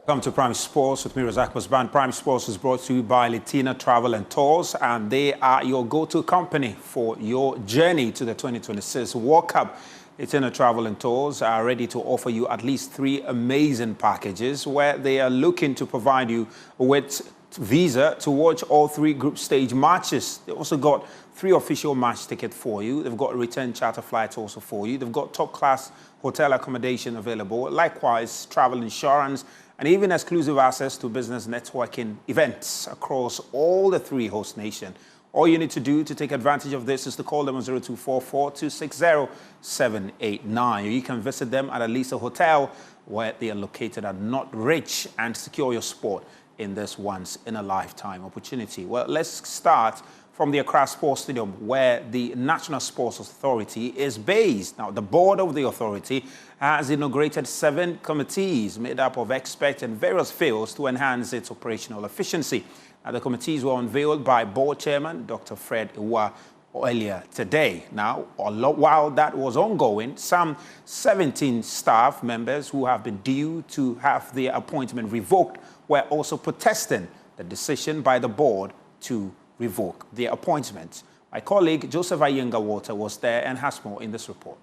Welcome to Prime Sports with me, Razak Basban. Prime Sports is brought to you by Latina Travel and Tours, and they are your go-to company for your journey to the 2026 World Cup. Latina Travel and Tours are ready to offer you at least 3 amazing packages where they are looking to provide you with visa to watch all 3 group stage matches. They also got 3 official match tickets for you. They've got return charter flights also for you. They've got top-class hotel accommodation available. Likewise, travel insurance, and even exclusive access to business networking events across all the 3 host nations. All you need to do to take advantage of this is to call them on 0244-260-789. You can visit them at least a hotel where they are located and not rich and secure your spot in this once-in-a-lifetime opportunity. Well, let's start from the Accra Sports Stadium, where the National Sports Authority is based. Now, the board of the authority has inaugurated 7 committees made up of experts in various fields to enhance its operational efficiency. Now, the committees were unveiled by board chairman Dr. Fred Iwa earlier today. Now, while that was ongoing, some 17 staff members who have been due to have their appointment revoked were also protesting the decision by the board to revoke their appointments. My colleague Joseph Ayenga-Walter was there and has more in this report.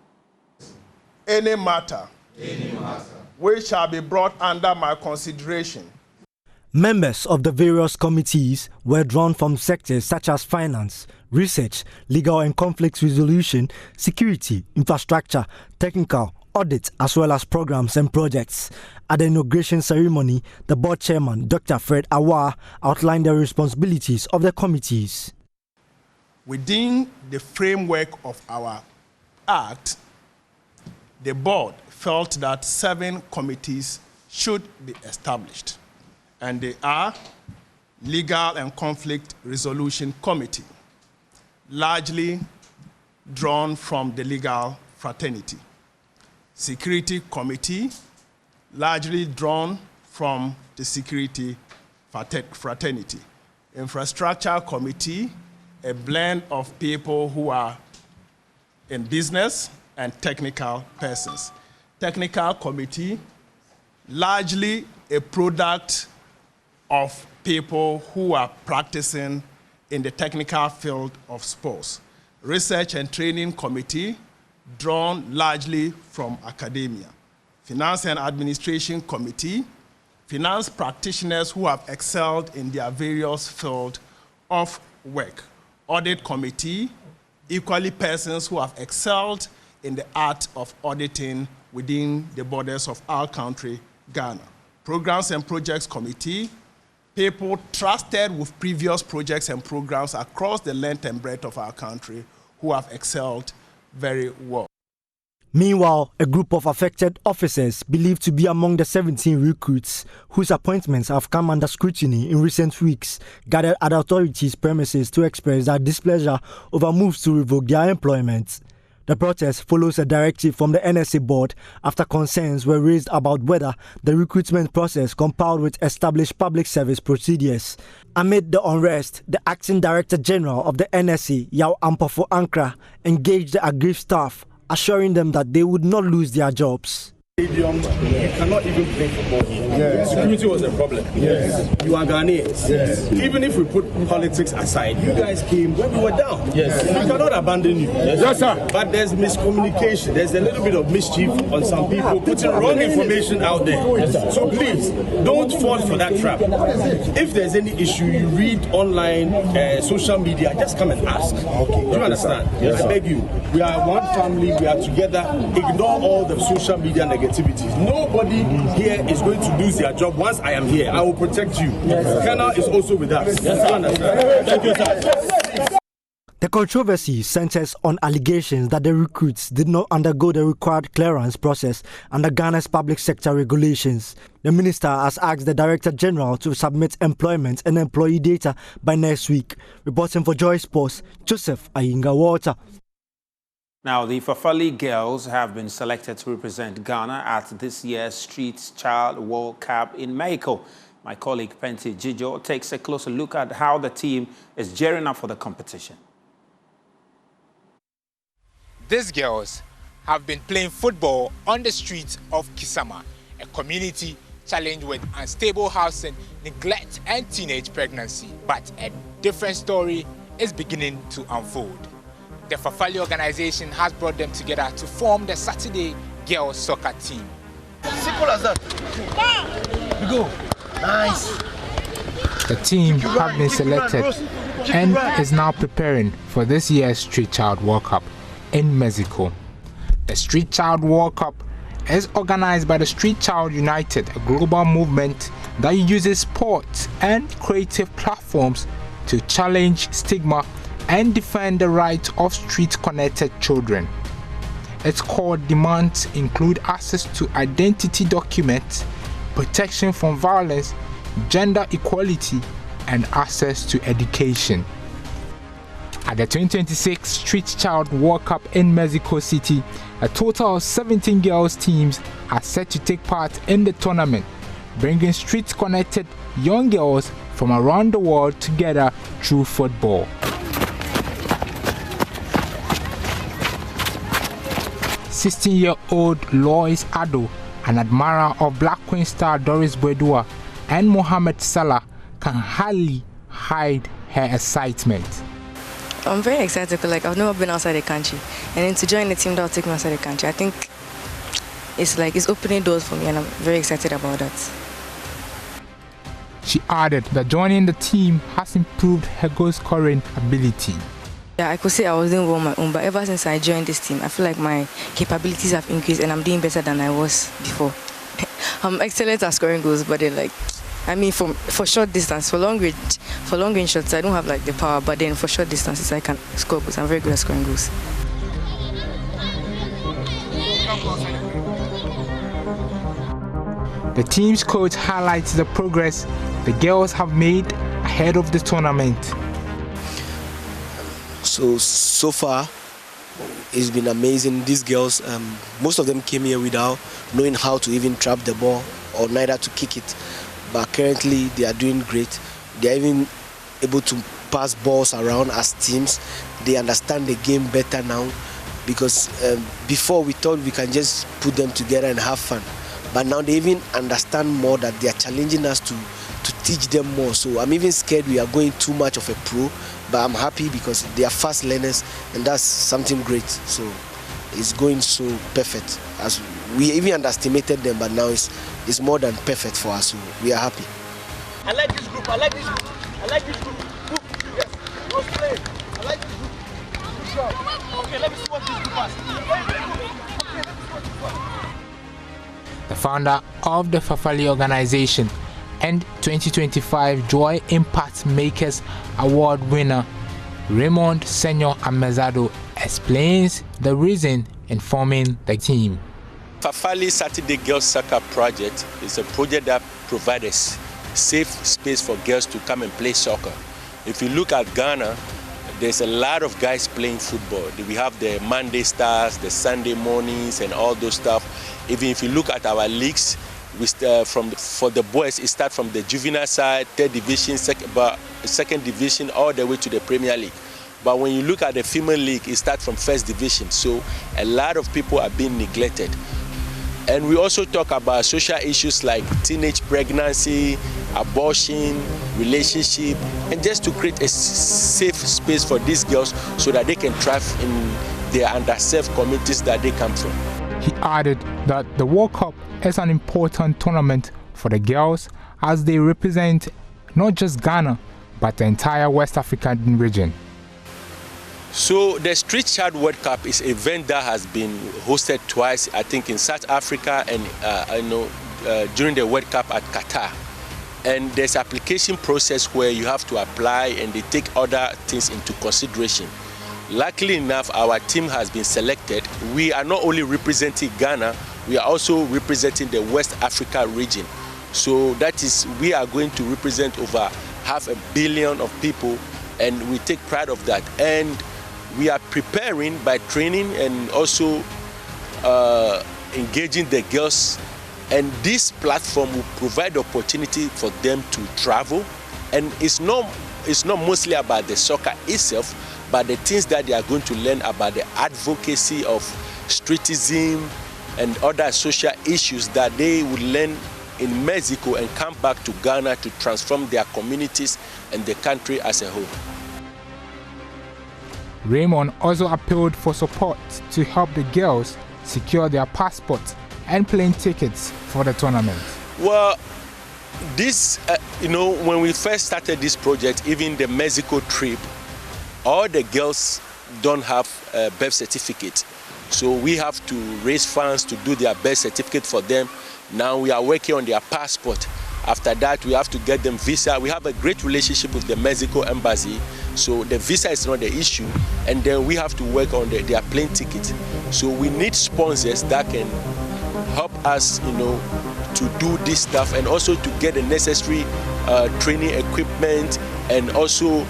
Any matter which shall be brought under my consideration. Members of the various committees were drawn from sectors such as finance, research, legal and conflict resolution, security, infrastructure, technical, audit, as well as programs and projects. At the inauguration ceremony, the board chairman, Dr. Fred Iwa, outlined the responsibilities of the committees. Within the framework of our Act, the board felt that 7 committees should be established. And they are Legal and Conflict Resolution Committee, largely drawn from the legal fraternity. Security Committee, largely drawn from the security fraternity. Infrastructure Committee, a blend of people who are in business and technical persons. Technical Committee, largely a product of people who are practicing in the technical field of sports. Research and Training Committee, drawn largely from academia. Finance and Administration Committee, finance practitioners who have excelled in their various fields of work. Audit Committee, equally persons who have excelled in the art of auditing within the borders of our country, Ghana. Programs and Projects Committee, people trusted with previous projects and programs across the length and breadth of our country who have excelled very well. Meanwhile, a group of affected officers believed to be among the 17 recruits whose appointments have come under scrutiny in recent weeks gathered at the authorities' premises to express their displeasure over moves to revoke their employment. The protest follows a directive from the NSA board after concerns were raised about whether the recruitment process complied with established public service procedures. Amid the unrest, the acting director general of the NSA, Yao Ampofo Ankra, engaged the aggrieved staff, assuring them that they would not lose their jobs. Stadium, you cannot even play football here. Yes. Security was a problem. Yes. You are Ghanaians. Yes. Even if we put politics aside, you guys came when we were down. Yes. We cannot abandon you. Yes, sir. But there's miscommunication. There's a little bit of mischief on some people putting wrong information out there. Yes, so please, don't fall for that trap. If there's any issue, you read online, social media, just come and ask. Okay. Do you understand? Yes, I beg you. We are one family. We are together. Ignore all the social media negativities. Nobody here is going to lose their job once I am here. I will protect you. Yes. Ghana is also with us. Yes, thank you, sir. The controversy centers on allegations that the recruits did not undergo the required clearance process under Ghana's public sector regulations. The minister has asked the Director General to submit employment and employee data by next week. Reporting for Joy Sports, Joseph Ayenga-Walter. Now, the Fafali girls have been selected to represent Ghana at this year's Street Child World Cup in Mexico. My colleague Penti Jijo takes a closer look at how the team is gearing up for the competition. These girls have been playing football on the streets of Kisama, a community challenged with unstable housing, neglect, and teenage pregnancy. But a different story is beginning to unfold. The Fafali organization has brought them together to form the Saturday Girls Soccer Team. Simple as that. We go. Nice. The team have been selected and is now preparing for this year's Street Child World Cup in Mexico. The Street Child World Cup is organized by the Street Child United, a global movement that uses sports and creative platforms to challenge stigma and defend the rights of street-connected children. Its core demands include access to identity documents, protection from violence, gender equality, and access to education. At the 2026 Street Child World Cup in Mexico City, a total of 17 girls teams are set to take part in the tournament, bringing street-connected young girls from around the world together through football. 16-year-old Lois Addo, an admirer of Black Queen star Doris Bredua, and Mohamed Salah can hardly hide her excitement. I'm very excited because I've never been outside the country, and then to join the team that will take me outside the country, I think it's opening doors for me, and I'm very excited about that. She added that joining the team has improved her goal scoring ability. Yeah, I could say I was doing well on my own, but ever since I joined this team, I feel like my capabilities have increased and I'm doing better than I was before. I'm excellent at scoring goals, but then for short distance, for long range shots, I don't have the power, but then for short distances, I can score goals. I'm very good at scoring goals. The team's coach highlights the progress the girls have made ahead of the tournament. So far, it's been amazing. These girls, most of them came here without knowing how to even trap the ball or neither to kick it. But currently, they are doing great. They are even able to pass balls around as teams. They understand the game better now because before we thought we can just put them together and have fun. But now they even understand more that they are challenging us to teach them more. So I'm even scared we are going too much of a pro, but I'm happy because they are fast learners and that's something great. So it's going so perfect. As we even underestimated them, but now it's more than perfect for us. So we are happy. I like this group. I like this group. I like this group. Yes. Go play. I like this group. Good job. Okay, let me see what this group has. The founder of the Fafali organization and 2025 Joy Impact Makers Award winner Raymond Senor Amezado explains the reason in forming the team. Fafali Saturday Girls Soccer Project is a project that provides safe space for girls to come and play soccer. If you look at Ghana, there's a lot of guys playing football. We have the Monday Stars, the Sunday Mornings, and all those stuff. Even if you look at our leagues, for the boys, it starts from the juvenile side, third division, second division, all the way to the Premier League. But when you look at the female league, it starts from first division. So a lot of people are being neglected. And we also talk about social issues like teenage pregnancy, abortion, relationship, and just to create a safe space for these girls so that they can thrive in their underserved communities that they come from. He added that the World Cup is an important tournament for the girls as they represent not just Ghana, but the entire West African region. So the Street Child World Cup is an event that has been hosted twice, I think in South Africa and during the World Cup at Qatar. And there's an application process where you have to apply and they take other things into consideration. Luckily enough, our team has been selected. We are not only representing Ghana, we are also representing the West Africa region. So that is, we are going to represent over 500 million of people, and we take pride of that. And we are preparing by training and also engaging the girls. And this platform will provide the opportunity for them to travel. And it's not mostly about the soccer itself, but the things that they are going to learn about the advocacy of streetism and other social issues that they will learn in Mexico and come back to Ghana to transform their communities and the country as a whole. Raymond also appealed for support to help the girls secure their passports and plane tickets for the tournament. Well, this, when we first started this project, even the Mexico trip, all the girls don't have a birth certificate. So we have to raise funds to do their birth certificate for them. Now we are working on their passport. After that, we have to get them visa. We have a great relationship with the Mexico embassy, so the visa is not the issue. And then we have to work on their plane ticket. So we need sponsors that can help us, to do this stuff, and also to get the necessary training equipment. And also,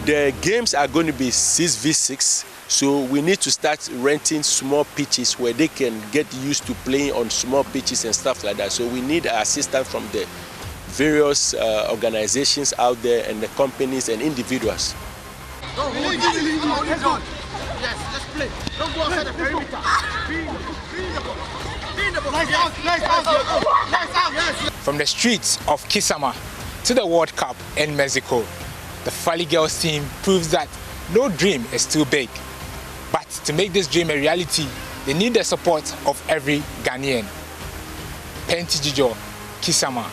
the games are going to be 6v6. So we need to start renting small pitches where they can get used to playing on small pitches and stuff like that. So we need assistance from the various organizations out there and the companies and individuals. From the streets of Kisama to the World Cup in Mexico, the Fali Girls team proves that no dream is too big. But to make this dream a reality, they need the support of every Ghanaian. Penti Jijo, Kisama.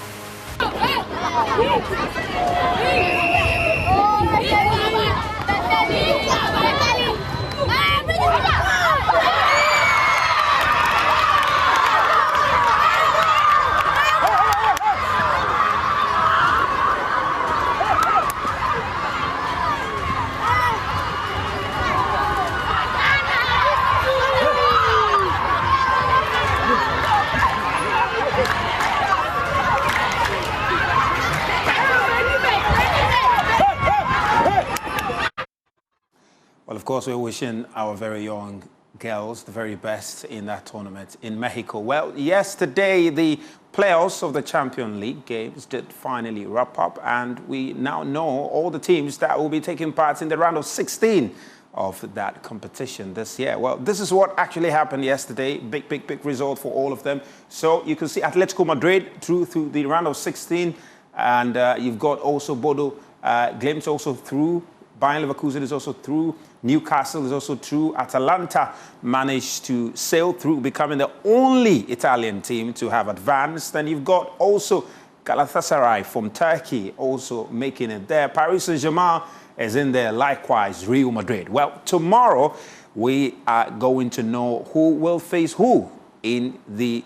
Well, of course, we're wishing our very young girls the very best in that tournament in Mexico. Well, yesterday, the playoffs of the Champions League games did finally wrap up, and we now know all the teams that will be taking part in the round of 16 of that competition this year. Well, this is what actually happened yesterday. Big result for all of them. So you can see Atletico Madrid through the round of 16, and you've got also Bodo Glimt also through. Bayern Leverkusen is also through. Newcastle is also through. Atalanta managed to sail through, becoming the only Italian team to have advanced. And you've got also Galatasaray from Turkey also making it there. Paris Saint-Germain is in there, likewise Real Madrid. Well, tomorrow we are going to know who will face who in the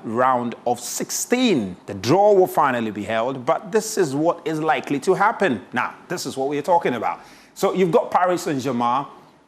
round of 16. The draw will finally be held, but this is what is likely to happen. Now, this is what we are talking about. So you've got Paris Saint-Germain,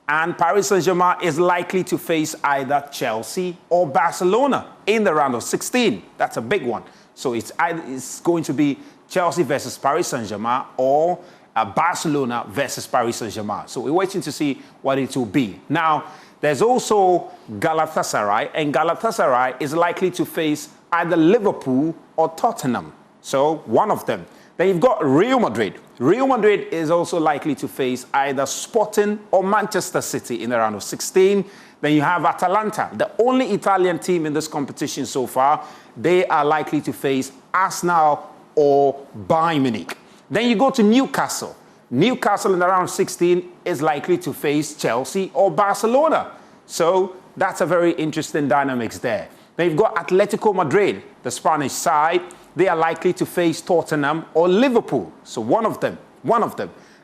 and Paris Saint-Germain is likely to face either Chelsea or Barcelona in the round of 16. That's a big one. So it's going to be Chelsea versus Paris Saint-Germain or Barcelona versus Paris Saint-Germain. So we're waiting to see what it will be. Now, there's also Galatasaray, and Galatasaray is likely to face either Liverpool or Tottenham. So one of them. Then you've got Real Madrid. Real Madrid is also likely to face either Sporting or Manchester City in the round of 16. Then you have Atalanta, the only Italian team in this competition so far. They are likely to face Arsenal or Bayern Munich. Then you go to Newcastle. Newcastle in the round of 16 is likely to face Chelsea or Barcelona. So that's a very interesting dynamics there. Then you've got Atletico Madrid, the Spanish side. They are likely to face Tottenham or Liverpool. So one of them.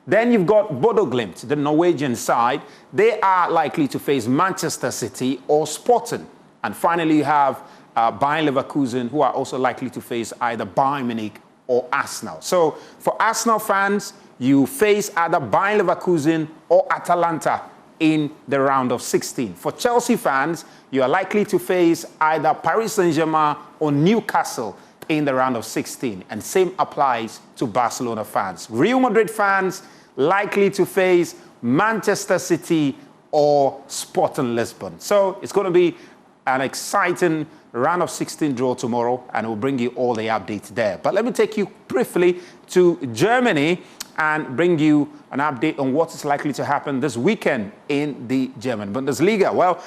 Then you've got Bodo Glimt, the Norwegian side. They are likely to face Manchester City or Sporting. And finally, you have Bayern Leverkusen, who are also likely to face either Bayern Munich or Arsenal. So for Arsenal fans, you face either Bayern Leverkusen or Atalanta in the round of 16. For Chelsea fans, you are likely to face either Paris Saint-Germain or Newcastle in the round of 16. And same applies to Barcelona fans. Real Madrid fans likely to face Manchester City or Sporting Lisbon. So it's going to be an exciting round of 16 draw tomorrow, and we'll bring you all the updates there. But let me take you briefly to Germany, and bring you an update on what is likely to happen this weekend in the German Bundesliga. Well,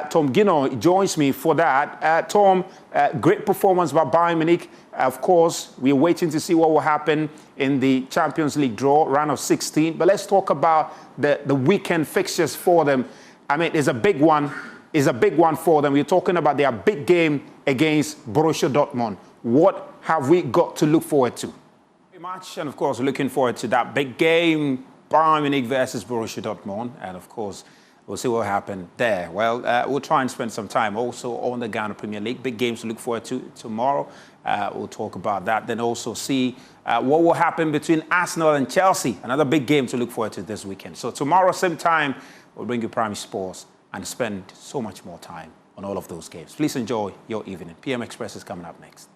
Tom Gino joins me for that. Tom, great performance by Bayern Munich. Of course, we're waiting to see what will happen in the Champions League draw, round of 16. But let's talk about the weekend fixtures for them. I mean, it's a big one. It's a big one for them. We're talking about their big game against Borussia Dortmund. What have we got to look forward to? Very much, and of course, looking forward to that big game, Bayern Munich versus Borussia Dortmund. And of course, we'll see what happens there. Well, we'll try and spend some time also on the Ghana Premier League. Big games to look forward to tomorrow. We'll talk about that. Then also see what will happen between Arsenal and Chelsea. Another big game to look forward to this weekend. So tomorrow, same time, we'll bring you Primary Sports and spend so much more time on all of those games. Please enjoy your evening. PM Express is coming up next.